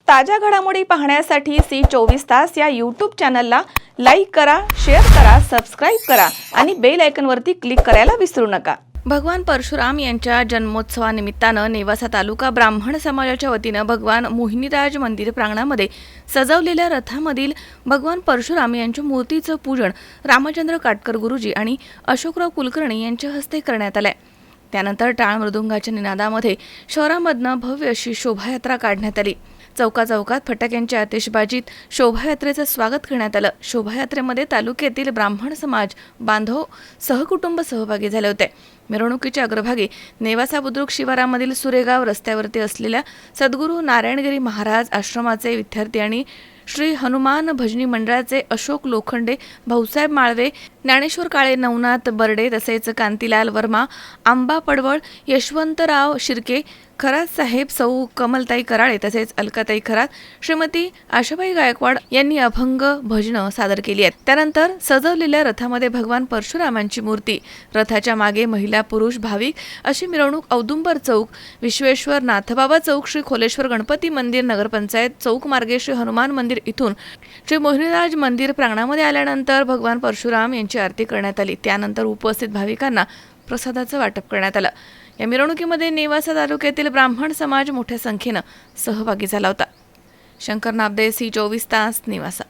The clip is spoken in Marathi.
ताज्या घडामोडी पाहण्यासाठी सी24 या यूट्यूब चॅनलला लाईक करा, शेअर करा, सबस्क्राईब करा आणि बेल आयकॉनवरती क्लिक करायला विसरू नका। भगवान परशुराम यांच्या जन्मोत्सवानिमित्तानं नेवासा तालुका ब्राह्मण समाजाच्या वतीनं भगवान मोहिनीराज मंदिर प्रांगणामध्ये सजवलेल्या रथामधील भगवान परशुराम यांच्या मूर्तीचं पूजन रामचंद्र काटकर गुरुजी आणि अशोकराव कुलकर्णी यांच्या हस्ते करण्यात आलंय। त्यानंतर टाळ मृदुंगाच्या निनादामध्ये शहरामधनं भव्य अशी शोभायात्रा काढण्यात आली। चौकाचौकात फटाक्यांच्या आतिषबाजीत शोभायात्रेचं स्वागत करण्यात आलं। शोभायात्रेमध्ये तालुक्यातील ब्राह्मण समाज बांधव सहकुटुंब सहभागी झाले होते। मिरवणुकीच्या अग्रभागी नेवासा बुद्रुक शिवारामधील सुरेगाव रस्त्यावरती असलेल्या सद्गुरू नारायणगिरी महाराज आश्रमाचे विद्यार्थी आणि श्री हनुमान भजनी मंडळाचे अशोक लोखंडे, भाऊसाहेब माळवे, ज्ञानेश्वर काळे, नवनाथ बर्डे तसेच कांतीलाल वर्मा, आंबा पडवळ, यशवंतराव शिर्के, खरात साहेब, सौ कमलताई कराळे तसेच अलकाताई खरात, श्रीमती आशाबाई गायकवाड यांनी अभंग भजनं सादर केली आहेत। त्यानंतर सजवलेल्या रथामध्ये भगवान परशुरामांची मूर्ती, रथाच्या मागे महिला पुरुष भाविक अशी मिरवणूक औदुंबर चौक, विश्वेश्वर नाथबाबा चौक, श्री खोलेश्वर गणपती मंदिर, नगरपंचायत चौक मार्गे श्री हनुमान मंदिर इथून श्री मोहिनीराज मंदिर प्रांगणामध्ये आल्यानंतर भगवान परशुराम यांची आरती करण्यात आली। त्यानंतर उपस्थित भाविकांना प्रसादाचं वाटप करण्यात आलं। या मिरवणुकीमध्ये नेवासा तालुक्यातील ब्राह्मण समाज मोठ्या संख्येनं सहभागी झाला होता। शंकर नाबदे, सी24 नेवासा।